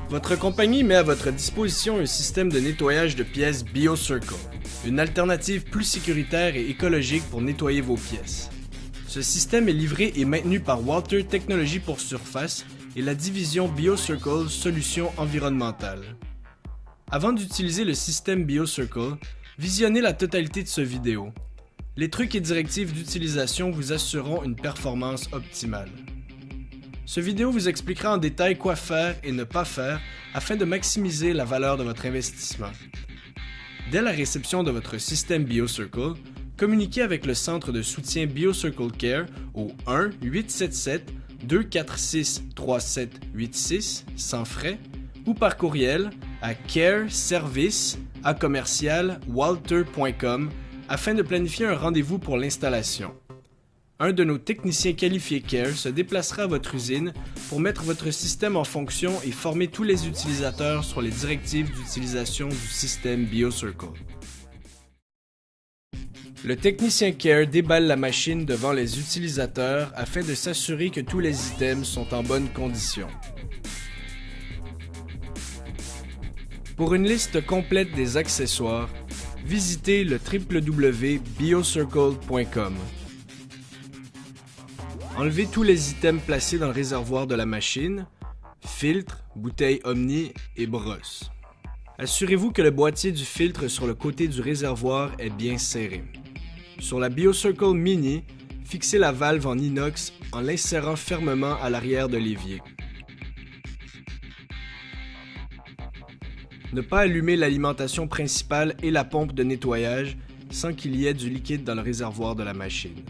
Votre compagnie met à votre disposition un système de nettoyage de pièces BioCircle, une alternative plus sécuritaire et écologique pour nettoyer vos pièces. Ce système est livré et maintenu par Walter Technologies pour surface et la division BioCircle Solutions environnementales. Avant d'utiliser le système BioCircle, visionnez la totalité de ce vidéo. Les trucs et directives d'utilisation vous assureront une performance optimale. Ce vidéo vous expliquera en détail quoi faire et ne pas faire afin de maximiser la valeur de votre investissement. Dès la réception de votre système BioCircle, communiquez avec le centre de soutien BioCircle Care au 1-877-246-3786 sans frais ou par courriel à careservice@walter.com afin de planifier un rendez-vous pour l'installation. Un de nos techniciens qualifiés Care se déplacera à votre usine pour mettre votre système en fonction et former tous les utilisateurs sur les directives d'utilisation du système BioCircle. Le technicien Care déballe la machine devant les utilisateurs afin de s'assurer que tous les items sont en bonne condition. Pour une liste complète des accessoires, visitez le www.biocircle.com. Enlevez tous les items placés dans le réservoir de la machine, filtre, bouteille Omni et brosse. Assurez-vous que le boîtier du filtre sur le côté du réservoir est bien serré. Sur la BioCircle Mini, fixez la valve en inox en l'insérant fermement à l'arrière de l'évier. Ne pas allumer l'alimentation principale et la pompe de nettoyage sans qu'il y ait du liquide dans le réservoir de la machine.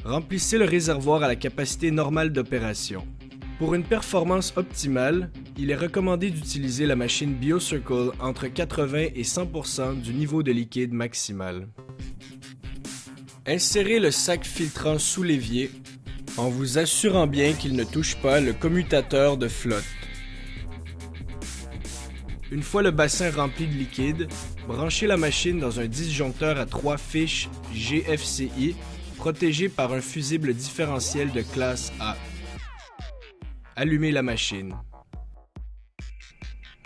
Remplissez le réservoir à la capacité normale d'opération. Pour une performance optimale, il est recommandé d'utiliser la machine BioCircle entre 80 et 100% du niveau de liquide maximal. Insérez le sac filtrant sous l'évier en vous assurant bien qu'il ne touche pas le commutateur de flotte. Une fois le bassin rempli de liquide, branchez la machine dans un disjoncteur à 3 fiches GFCI protégé par un fusible différentiel de classe A. Allumez la machine.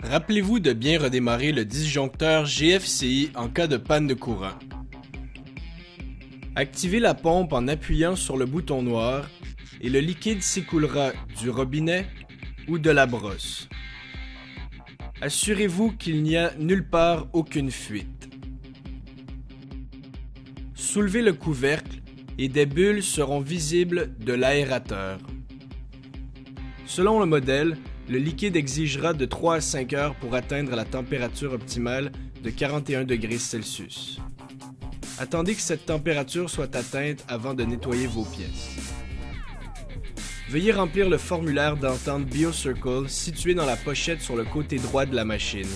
Rappelez-vous de bien redémarrer le disjoncteur GFCI en cas de panne de courant. Activez la pompe en appuyant sur le bouton noir et le liquide s'écoulera du robinet ou de la brosse. Assurez-vous qu'il n'y a nulle part aucune fuite. Soulevez le couvercle et des bulles seront visibles de l'aérateur. Selon le modèle, le liquide exigera de 3 à 5 heures pour atteindre la température optimale de 41 degrés Celsius. Attendez que cette température soit atteinte avant de nettoyer vos pièces. Veuillez remplir le formulaire d'entente BioCircle situé dans la pochette sur le côté droit de la machine.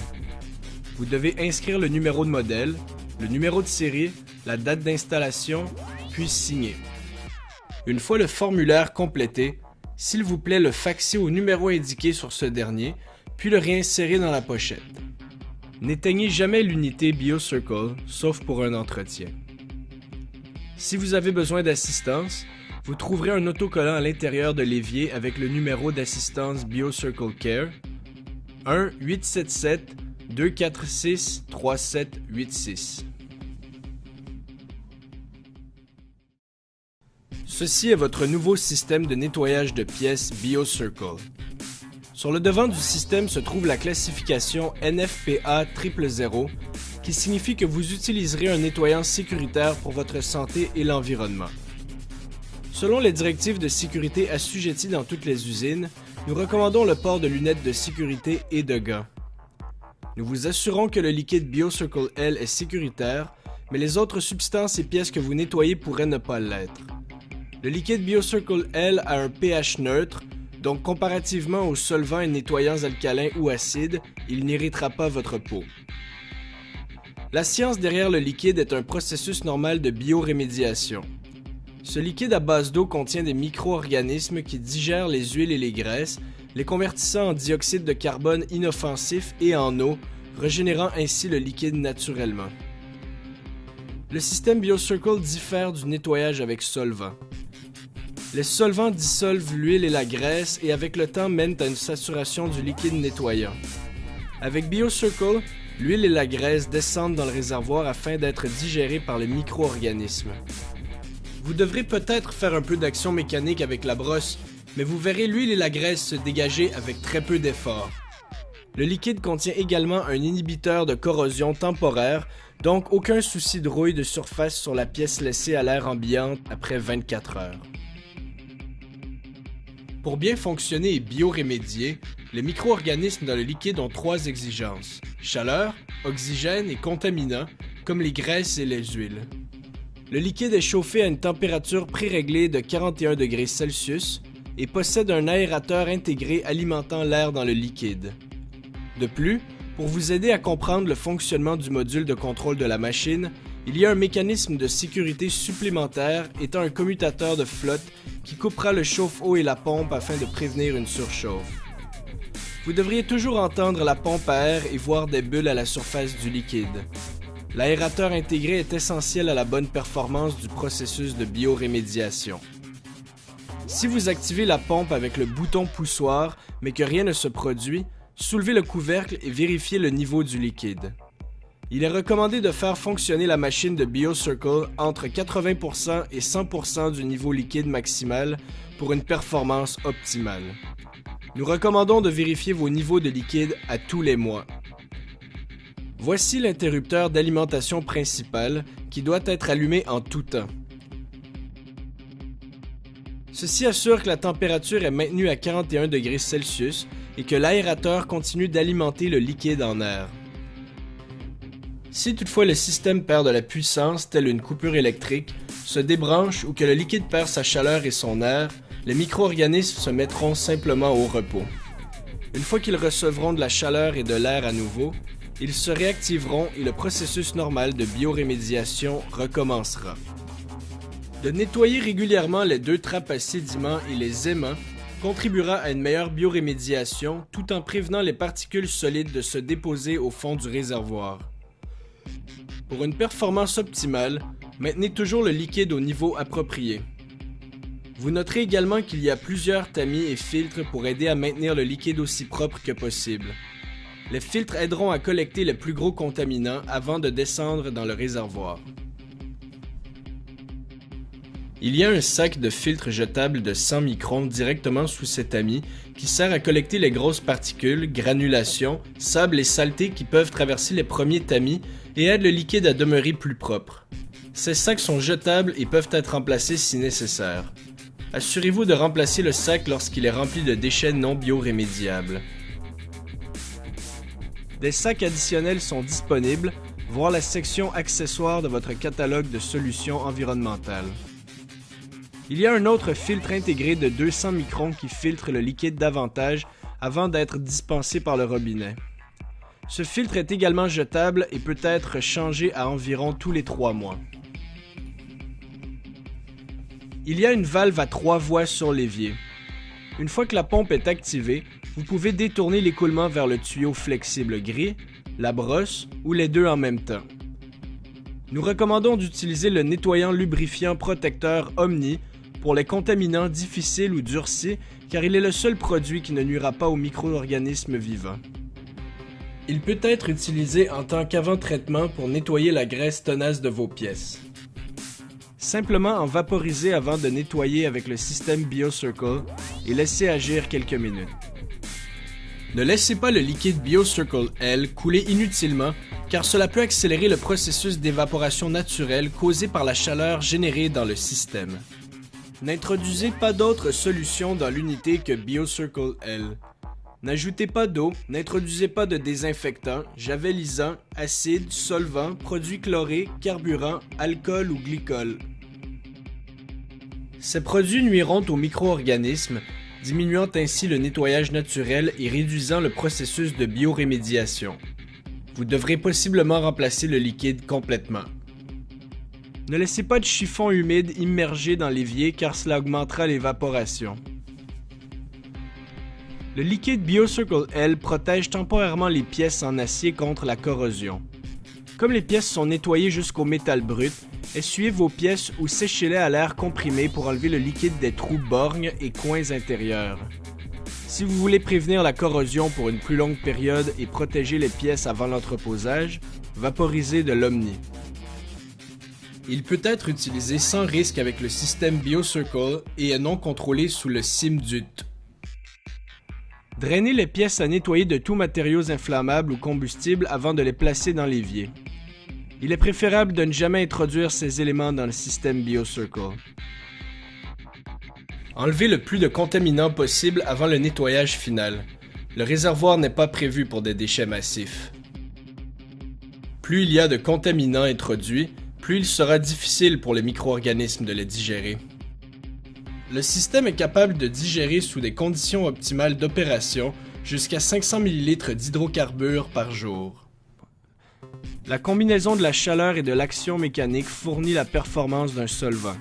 Vous devez inscrire le numéro de modèle, le numéro de série, la date d'installation, puis signer. Une fois le formulaire complété, s'il vous plaît le faxer au numéro indiqué sur ce dernier, puis le réinsérer dans la pochette. N'éteignez jamais l'unité BioCircle, sauf pour un entretien. Si vous avez besoin d'assistance, vous trouverez un autocollant à l'intérieur de l'évier avec le numéro d'assistance BioCircle Care 1-877-246-3786. Ceci est votre nouveau système de nettoyage de pièces BioCircle. Sur le devant du système se trouve la classification NFPA 000 qui signifie que vous utiliserez un nettoyant sécuritaire pour votre santé et l'environnement. Selon les directives de sécurité assujetties dans toutes les usines, nous recommandons le port de lunettes de sécurité et de gants. Nous vous assurons que le liquide BioCircle L est sécuritaire, mais les autres substances et pièces que vous nettoyez pourraient ne pas l'être. Le liquide BioCircle L a un pH neutre, donc comparativement aux solvants et nettoyants alcalins ou acides, il n'irritera pas votre peau. La science derrière le liquide est un processus normal de biorémédiation. Ce liquide à base d'eau contient des micro-organismes qui digèrent les huiles et les graisses, les convertissant en dioxyde de carbone inoffensif et en eau, régénérant ainsi le liquide naturellement. Le système BioCircle diffère du nettoyage avec solvant. Les solvants dissolvent l'huile et la graisse et avec le temps mènent à une saturation du liquide nettoyant. Avec BioCircle, l'huile et la graisse descendent dans le réservoir afin d'être digérées par les micro-organismes. Vous devrez peut-être faire un peu d'action mécanique avec la brosse, mais vous verrez l'huile et la graisse se dégager avec très peu d'effort. Le liquide contient également un inhibiteur de corrosion temporaire, donc aucun souci de rouille de surface sur la pièce laissée à l'air ambiant après 24 heures. Pour bien fonctionner et biorémédier, les micro-organismes dans le liquide ont 3 exigences: chaleur, oxygène et contaminants, comme les graisses et les huiles. Le liquide est chauffé à une température préréglée de 41 degrés Celsius et possède un aérateur intégré alimentant l'air dans le liquide. De plus, pour vous aider à comprendre le fonctionnement du module de contrôle de la machine, il y a un mécanisme de sécurité supplémentaire étant un commutateur de flotte qui coupera le chauffe-eau et la pompe afin de prévenir une surchauffe. Vous devriez toujours entendre la pompe à air et voir des bulles à la surface du liquide. L'aérateur intégré est essentiel à la bonne performance du processus de biorémédiation. Si vous activez la pompe avec le bouton poussoir mais que rien ne se produit, soulevez le couvercle et vérifiez le niveau du liquide. Il est recommandé de faire fonctionner la machine de BioCircle entre 80% et 100% du niveau liquide maximal pour une performance optimale. Nous recommandons de vérifier vos niveaux de liquide à tous les mois. Voici l'interrupteur d'alimentation principal qui doit être allumé en tout temps. Ceci assure que la température est maintenue à 41 degrés Celsius et que l'aérateur continue d'alimenter le liquide en air. Si toutefois le système perd de la puissance, telle une coupure électrique, se débranche ou que le liquide perd sa chaleur et son air, les micro-organismes se mettront simplement au repos. Une fois qu'ils recevront de la chaleur et de l'air à nouveau, ils se réactiveront et le processus normal de biorémédiation recommencera. De nettoyer régulièrement les 2 trappes à sédiments et les aimants contribuera à une meilleure biorémédiation tout en prévenant les particules solides de se déposer au fond du réservoir. Pour une performance optimale, maintenez toujours le liquide au niveau approprié. Vous noterez également qu'il y a plusieurs tamis et filtres pour aider à maintenir le liquide aussi propre que possible. Les filtres aideront à collecter les plus gros contaminants avant de descendre dans le réservoir. Il y a un sac de filtre jetable de 100 microns directement sous cet tamis qui sert à collecter les grosses particules, granulations, sable et saletés qui peuvent traverser les premiers tamis et aident le liquide à demeurer plus propre. Ces sacs sont jetables et peuvent être remplacés si nécessaire. Assurez-vous de remplacer le sac lorsqu'il est rempli de déchets non biorémédiables. Des sacs additionnels sont disponibles, voir la section accessoires de votre catalogue de solutions environnementales. Il y a un autre filtre intégré de 200 microns qui filtre le liquide davantage avant d'être dispensé par le robinet. Ce filtre est également jetable et peut être changé à environ tous les 3 mois. Il y a une valve à 3 voies sur l'évier. Une fois que la pompe est activée, vous pouvez détourner l'écoulement vers le tuyau flexible gris, la brosse ou les deux en même temps. Nous recommandons d'utiliser le nettoyant lubrifiant protecteur Omni pour les contaminants difficiles ou durcis car il est le seul produit qui ne nuira pas aux micro-organismes vivants. Il peut être utilisé en tant qu'avant-traitement pour nettoyer la graisse tenace de vos pièces. Simplement en vaporiser avant de nettoyer avec le système BioCircle et laisser agir quelques minutes. Ne laissez pas le liquide BioCircle L couler inutilement car cela peut accélérer le processus d'évaporation naturelle causé par la chaleur générée dans le système. N'introduisez pas d'autres solutions dans l'unité que BioCircle L. N'ajoutez pas d'eau, n'introduisez pas de désinfectant, javelisant, acide, solvant, produits chlorés, carburant, alcool ou glycol. Ces produits nuiront aux micro-organismes, diminuant ainsi le nettoyage naturel et réduisant le processus de biorémédiation. Vous devrez possiblement remplacer le liquide complètement. Ne laissez pas de chiffon humide immergé dans l'évier car cela augmentera l'évaporation. Le liquide BioCircle L protège temporairement les pièces en acier contre la corrosion. Comme les pièces sont nettoyées jusqu'au métal brut, Essuyez vos pièces ou séchez-les à l'air comprimé pour enlever le liquide des trous borgnes et coins intérieurs. Si vous voulez prévenir la corrosion pour une plus longue période et protéger les pièces avant l'entreposage, vaporisez de l'Omni. Il peut être utilisé sans risque avec le système BioCircle et est non contrôlé sous le SIMDUT. Drainez les pièces à nettoyer de tout matériaux inflammables ou combustibles avant de les placer dans l'évier. Il est préférable de ne jamais introduire ces éléments dans le système BioCircle. Enlevez le plus de contaminants possible avant le nettoyage final. Le réservoir n'est pas prévu pour des déchets massifs. Plus il y a de contaminants introduits, plus il sera difficile pour les micro-organismes de les digérer. Le système est capable de digérer sous des conditions optimales d'opération jusqu'à 500 ml d'hydrocarbures par jour. La combinaison de la chaleur et de l'action mécanique fournit la performance d'un solvant.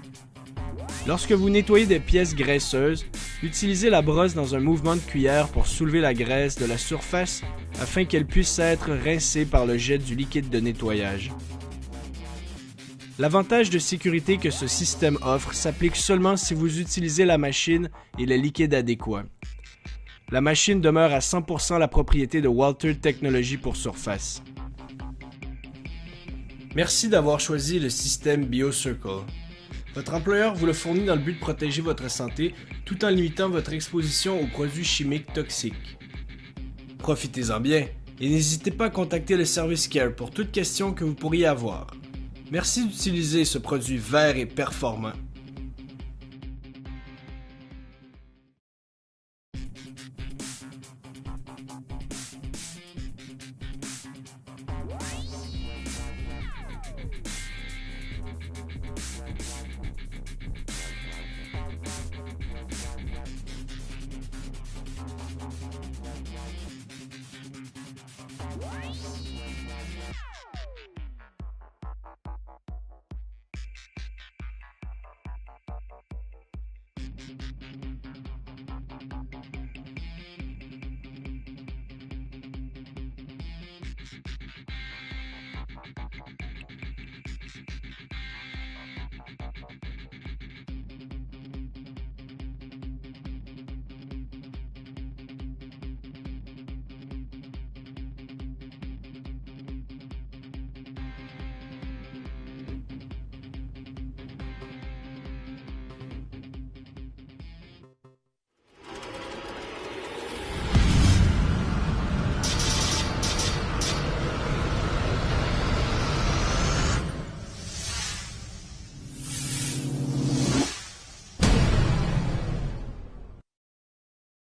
Lorsque vous nettoyez des pièces graisseuses, utilisez la brosse dans un mouvement de cuillère pour soulever la graisse de la surface afin qu'elle puisse être rincée par le jet du liquide de nettoyage. L'avantage de sécurité que ce système offre s'applique seulement si vous utilisez la machine et le liquide adéquat. La machine demeure à 100% la propriété de Walter Technologies pour surface. Merci d'avoir choisi le système BioCircle. Votre employeur vous le fournit dans le but de protéger votre santé tout en limitant votre exposition aux produits chimiques toxiques. Profitez-en bien et n'hésitez pas à contacter le Service Care pour toute question que vous pourriez avoir. Merci d'utiliser ce produit vert et performant.